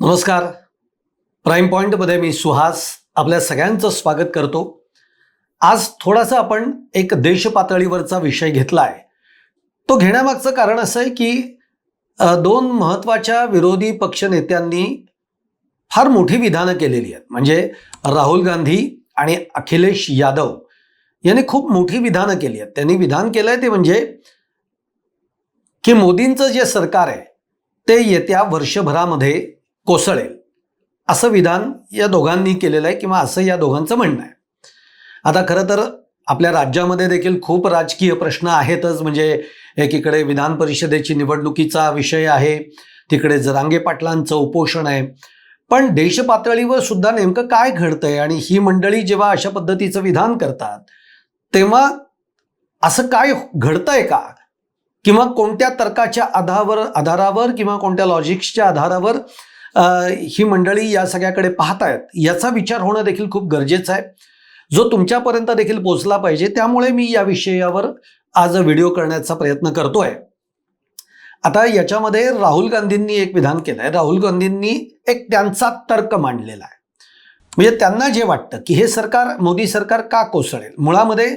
नमस्कार. प्राईम पॉईंटमध्ये मी सुहास आपल्या सगळ्यांचं स्वागत करतो. आज थोडासा आपण एक देश पातळीवरचा विषय घेतला आहे. तो घेण्यामागचं कारण असं आहे की दोन महत्त्वाच्या विरोधी पक्षनेत्यांनी फार मोठी विधानं केलेली आहेत. म्हणजे राहुल गांधी आणि अखिलेश यादव यांनी खूप मोठी विधानं केली आहेत. त्यांनी विधान केलंय ते म्हणजे की मोदींचं जे सरकार आहे ते येत्या वर्षभरामध्ये कोसळेल, असं विधान या दोघांनी केलेलं आहे किंवा असं या दोघांचं म्हणणं आहे. आता खरं तर आपल्या राज्यामध्ये देखील खूप राजकीय प्रश्न आहेतच. म्हणजे एकीकडे विधान परिषदेची निवडणुकीचा विषय आहे, तिकडे जरांगे पाटलांचं उपोषण आहे. पण देश पातळीवर सुद्धा नेमकं काय घडतंय आणि ही मंडळी जेव्हा अशा पद्धतीचं विधान करतात तेव्हा असं काय घडतंय का, किंवा कोणत्या तर्काच्या आधारावर किंवा कोणत्या लॉजिक्सच्या आधारावर ही मंडळी या सगळ्याकडे पाहतायत याचा विचार होणं देखील खूप गरजेचं आहे, जो तुमच्यापर्यंत देखील पोहोचला पाहिजे. त्यामुळे मी या विषयावर आज व्हिडिओ करण्याचा प्रयत्न करतोय. आता याच्यामध्ये राहुल गांधींनी एक विधान केलंय. राहुल गांधींनी एक त्यांचा तर्क मांडलेला आहे. म्हणजे त्यांना जे वाटतं की हे सरकार, मोदी सरकार का कोसळेल. मुळामध्ये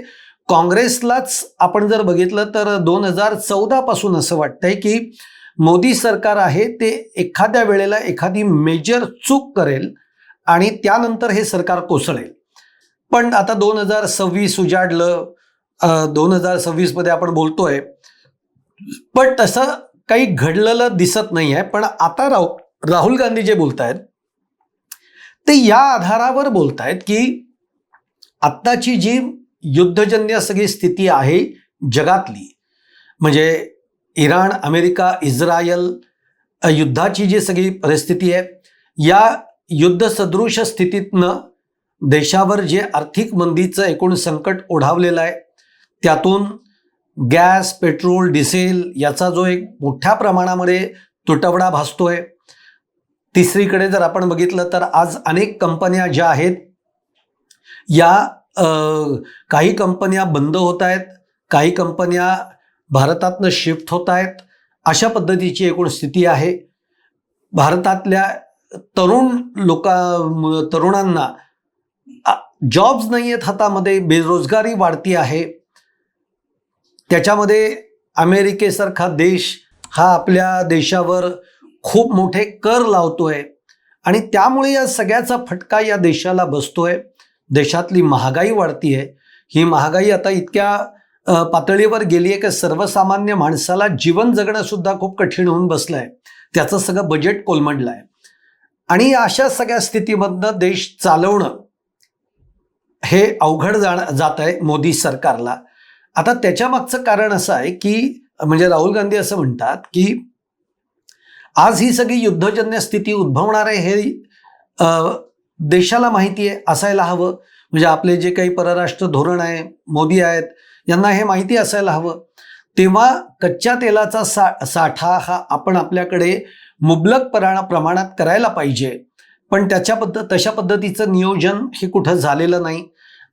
काँग्रेसलाच आपण जर बघितलं तर 2014 पासून असं वाटतंय की मोदी सरकार आहे ते एखाद्या वेळेला एखादी मेजर चूक करेल आणि त्यानंतर हे सरकार कोसळेल. पण आता 2026 उजाडलं, 2026 मध्ये आपण बोलतोय, पण तसं काही घडलेलं दिसत नाही आहे. पण आता राहुल गांधी जे बोलतायत ते या आधारावर बोलतायत की आत्ताची जी युद्धजन्य सगळी स्थिती आहे जगातली, म्हणजे इराण, अमेरिका, इस्रायल युद्धाची जी सगळी परिस्थिती आहे, या युद्धसदृश स्थितीतनं देशावर जे आर्थिक मंदीचं एकूण संकट ओढावलेलं आहे, त्यातून गॅस, पेट्रोल, डिझेल याचा जो एक मोठ्या प्रमाणामध्ये तुटवडा भासतोय. तिसरीकडे जर आपण बघितलं तर आज अनेक कंपन्या ज्या आहेत या काही कंपन्या बंद होत आहेत, काही कंपन्या भारतातनं शिफ्ट होत आहेत. अशा पद्धतीची एकूण स्थिती आहे. भारतातल्या तरुणांना जॉब्स नाही आहेत हातामध्ये, बेरोजगारी वाढती आहे. त्याच्यामध्ये अमेरिकेसारखा देश हा आपल्या देशावर खूप मोठे कर लावतोय आणि त्यामुळे या सगळ्याचा फटका या देशाला बसतोय. देशातली महागाई वाढती आहे. ही महागाई आता इतक्या पातळीवर गेली आहे की सर्वसामान्य माणसाला जीवन जगणं सुद्धा खूप कठीण होऊन बसलं आहे. त्याचं सगळं बजेट कोलमडलं आहे आणि अशा सगळ्या स्थितीमधनं देश चालवणं हे अवघड जात आहे मोदी सरकारला. आता त्याच्या मागचं कारण असं आहे की म्हणजे राहुल गांधी असं म्हणतात की आज ही सगळी युद्धजन्य स्थिती उद्भवणार आहे हे देशाला माहिती आहे, असायला हवं. म्हणजे आपले जे काही परराष्ट्र धोरण आहे, मोदी आहेत, यांना हे माहिती असायला हवं. तेव्हा कच्च्या तेलाचा साठा हा आपण आपल्याकडे मुबलक प्रमाणात करायला पाहिजे. पण तशा पद्धतीचं नियोजन हे कुठं झालेलं नाही.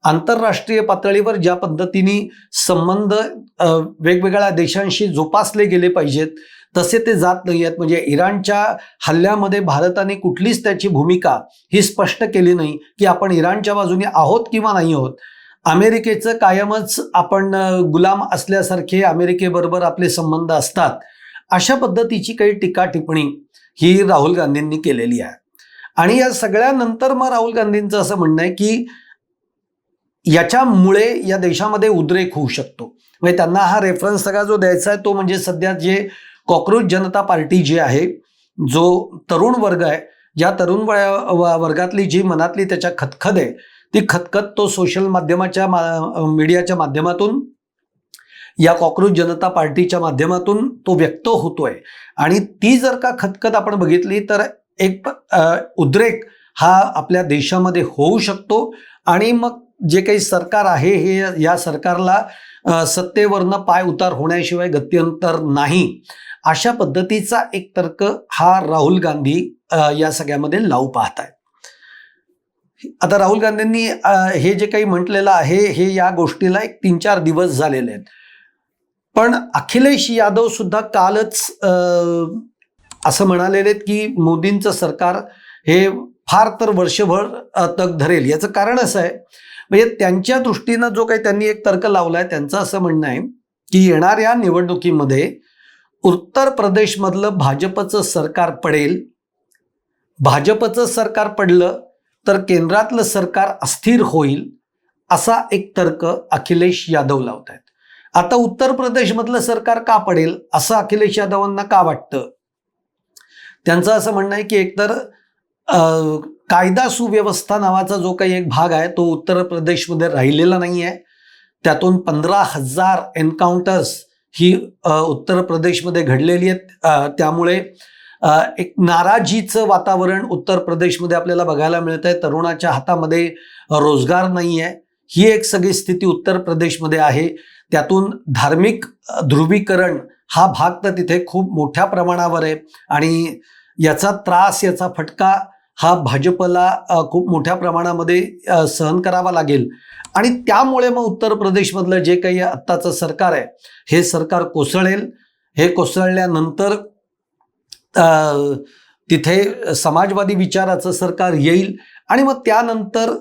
आंतरराष्ट्रीय पातळीवर ज्या पद्धतीने संबंध वेगवेगळ्या देशांशी जोपासले गेले पाहिजेत तसे ते जात नाही आहेत. म्हणजे इराणच्या हल्ल्यामध्ये भारताने कुठलीच त्याची भूमिका ही स्पष्ट केली नाही की आपण इराणच्या बाजूने आहोत किंवा नाही आहोत. अमेरिकेचं कायमच आपण गुलाम असल्यासारखे अमेरिकेबरोबर आपले संबंध असतात. अशा पद्धतीची काही टीका टिप्पणी ही राहुल गांधींनी केलेली आहे. आणि या सगळ्यानंतर मग राहुल गांधींचं असं म्हणणं आहे की याच्यामुळे या देशामध्ये उद्रेक होऊ शकतो. म्हणजे त्यांना हा रेफरन्स सगळा जो द्यायचा आहे तो म्हणजे सध्या जे कॉक्रोच जनता पार्टी जी आहे, जो तरुण वर्ग आहे, ज्या तरुण वर्गातली जी मनातली त्याच्या खतखत आहे ती खतखत तो सोशल माध्यमाच्या मीडियाच्या माध्यमातून, या कॉक्रोच जनता पार्टीच्या माध्यमातून तो व्यक्त होतोय. आणि ती जर का खतखत आपण बघितली तर एक उद्रेक हा आपल्या होऊ शकतो आणि मग जे काही सरकार आहे हे या सरकारला सत्तेवरनं पाय उतार होण्याशिवाय गत्यंतर नाही. अशा पद्धतीचा एक तर्क हा राहुल गांधी या सगळ्यामध्ये लावू पाहताय. आता राहुल गांधींनी हे जे काही म्हटलेलं आहे हे या गोष्टीला एक 3-4 दिवस झालेले आहेत. पण अखिलेश यादव सुद्धा कालच असं म्हणालेले आहेत की मोदींचं सरकार हे फार तर वर्षभर तग धरेल. याचं कारण असं आहे, म्हणजे त्यांच्या दृष्टीनं जो काही त्यांनी एक तर्क लावलाय, त्यांचं असं म्हणणं आहे की येणाऱ्या निवडणुकीमध्ये उत्तर प्रदेशमधलं भाजपचं सरकार पडेल. भाजपचं सरकार पडलं तर केंद्रातलं सरकार अस्थिर होईल, असा एक तर्क अखिलेश यादव लावत आहेत. आता उत्तर प्रदेशमधलं सरकार का पडेल असं अखिलेश यादवांना का वाटतं? त्यांचं असं म्हणणं आहे की एकतर कायदा सुव्यवस्था नावाचा जो काही एक भाग आहे तो उत्तर प्रदेशमध्ये राहिलेला नाही आहे. त्यातून 15,000 एन्काउंटर्स ही उत्तर प्रदेशमध्ये घडलेली आहेत. त्यामुळे एक नाराजीचं वातावरण उत्तर प्रदेशमध्ये आपल्याला बघायला मिळत आहे. तरुणाच्या हातामध्ये रोजगार नाही आहे, ही एक सगळी स्थिती उत्तर प्रदेशमध्ये आहे. त्यातून धार्मिक ध्रुवीकरण हा भाग तर तिथे खूप मोठ्या प्रमाणावर आहे आणि याचा त्रास, याचा फटका हा भाजपला खूप मोठ्या प्रमाणामध्ये सहन करावा लागेल. आणि त्यामुळे मग उत्तर प्रदेशमधलं जे काही आत्ताचं सरकार आहे हे सरकार कोसळेल. हे कोसळल्यानंतर तिथे समाजवादी विचाराचं सरकार येईल आणि मग त्यानंतर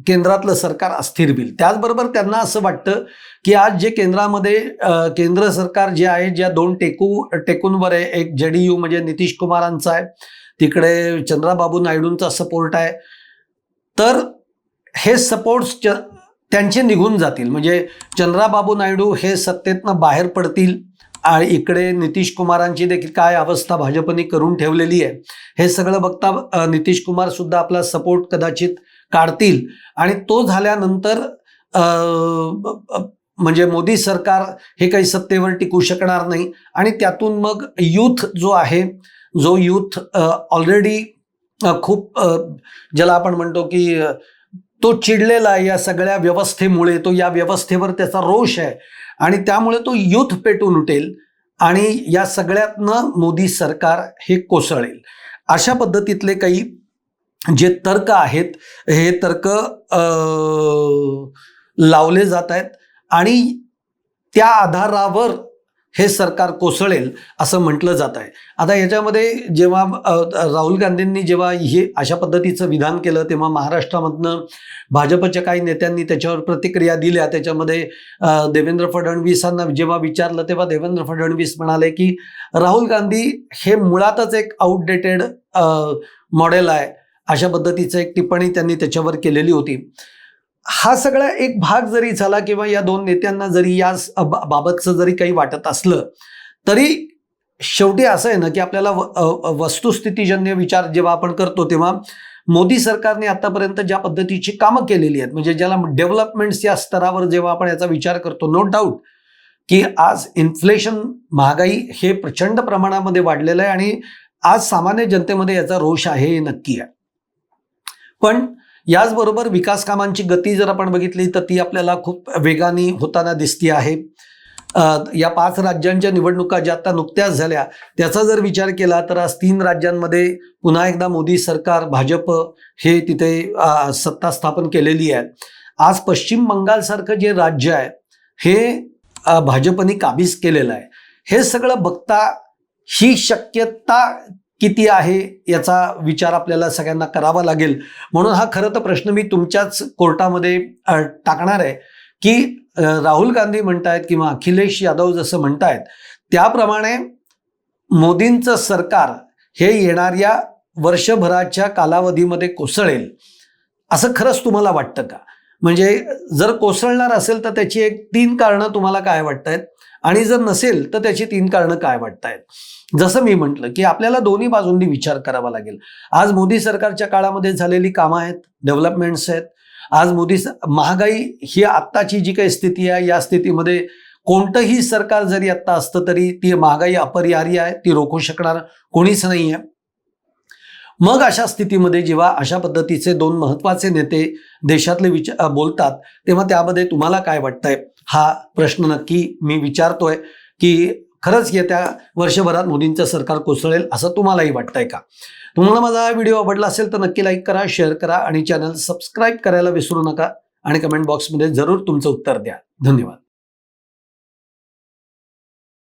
केंद्रातलं सरकार अस्थिर होईल. त्याचबरोबर त्यांना असं वाटतं की आज जे केंद्रामध्ये केंद्र सरकार जे आहे, ज्या दोन टेकूंवर आहे, एक JDU म्हणजे नितीश कुमारांचा आहे, तिकडे चंद्राबाबू नायडूंचा सपोर्ट आहे, तर हे सपोर्ट्स त्यांचे निघून जातील. म्हणजे चंद्राबाबू नायडू हे सत्तेतनं बाहेर पडतील आणि इकडे नितीश कुमारांची देखील काय अवस्था भाजपने करून ठेवलेली आहे हे सगळं बघता नितीश कुमार सुद्धा आपला सपोर्ट कदाचित काढतील आणि तो झाल्यानंतर म्हणजे मोदी सरकार हे काही सत्तेवर टिकू शकणार नाही. आणि त्यातून मग यूथ जो आहे, जो यूथ ऑलरेडी खूप ज्याला आपण म्हणतो की तो चिडलेला आहे या सगळ्या व्यवस्थेमुळे, तो या व्यवस्थेवर त्याचा रोष आहे आणि त्यामुळे तो यूथ पेटून उठेल आणि या सगळ्यातनं मोदी सरकार हे कोसळेल. अशा पद्धतीतले काही जे तर्क आहेत हे तर्क लावले जात आहेत आणि त्या आधारावर हे सरकार कोसळेल असं म्हटलं जात आहे. आता याच्यामध्ये जेव्हा राहुल गांधींनी जेव्हा हे अशा पद्धतीचं विधान केलं तेव्हा महाराष्ट्रामधनं भाजपच्या काही नेत्यांनी त्याच्यावर प्रतिक्रिया दिल्या. त्याच्यामध्ये देवेंद्र फडणवीसांना जेव्हा विचारलं तेव्हा देवेंद्र फडणवीस म्हणाले की राहुल गांधी हे मुळातच एक आउटडेटेड मॉडेल आहे, अशा पद्धतीचं एक टिप्पणी त्यांनी त्याच्यावर केलेली होती. हा सगळा एक भाग जरी झाला किंवा या दोन नेत्यांना जरी या बाबतचं जरी काही वाटत असलं तरी शेवटी असं आहे ना की आपल्याला वस्तुस्थितीजन्य विचार जेव्हा आपण करतो तेव्हा मोदी सरकारने आतापर्यंत ज्या पद्धतीची कामं केलेली आहेत, म्हणजे ज्याला डेव्हलपमेंट्स या स्तरावर जेव्हा आपण याचा विचार करतो, नो डाऊट की आज इन्फ्लेशन, महागाई हे प्रचंड प्रमाणामध्ये वाढलेलं आहे आणि आज सामान्य जनतेमध्ये याचा रोष आहे हे नक्की आहे. पण याचबरोबर विकास कामांची गती जर आपण बघितली तर ती आपल्याला खूप वेगाने होताना दिसती आहे. या 5 राज्यांच्या निवडणुका ज्या आता नुकत्याच झाल्या त्याचा जर विचार केला तर आज 3 राज्यांमध्ये पुन्हा एकदा मोदी सरकार, भाजप हे तिथे सत्ता स्थापन केलेली आहे. आज पश्चिम बंगालसारखं जे राज्य आहे हे भाजपने काबीज केलेलं आहे. हे सगळं बघता ही शक्यता किती आहे याचा विचार आपल्याला सगळ्यांना करावा लागेल. म्हणून हा खरं तर प्रश्न मी तुमच्याच कोर्टामध्ये टाकणार आहे की राहुल गांधी म्हणतायत किंवा अखिलेश यादव जसं म्हणतायत त्याप्रमाणे मोदींचं सरकार हे येणाऱ्या वर्षभराच्या कालावधीमध्ये कोसळेल असं खरंच तुम्हाला वाटतं का? म्हणजे जर कोसळणार असेल तर त्याची एक 3 कारणं तुम्हाला काय वाटतायत आणि जर नसेल तर त्याची 3 कारणं काय वाटतायत? जसं मी म्हटलं की आपल्याला दोन्ही बाजूंनी विचार करावा लागेल. आज मोदी सरकारच्या काळामध्ये झालेली कामं आहेत, डेव्हलपमेंट्स आहेत. आज महागाई ही आत्ताची जी काही स्थिती आहे या स्थितीमध्ये कोणतंही सरकार जरी आत्ता असतं तरी ती महागाई अपरिहार्य आहे, ती रोखू शकणार कोणीच नाही आहे. मग अशा स्थितीमध्ये जेव्हा अशा पद्धतीचे 2 महत्त्वाचे नेते देशातले बोलतात तेव्हा त्यामध्ये तुम्हाला काय वाटतंय हा प्रश्न नक्की मी विचारतोय की खरंच येत्या वर्षभरात मोदींचं सरकार कोसळेल असं तुम्हालाही वाटतंय का? तुम्हाला माझा हा व्हिडिओ आवडला असेल तर नक्की लाईक करा, शेअर करा आणि चॅनल सबस्क्राईब करायला विसरू नका आणि कमेंट बॉक्समध्ये जरूर तुमचं उत्तर द्या. धन्यवाद.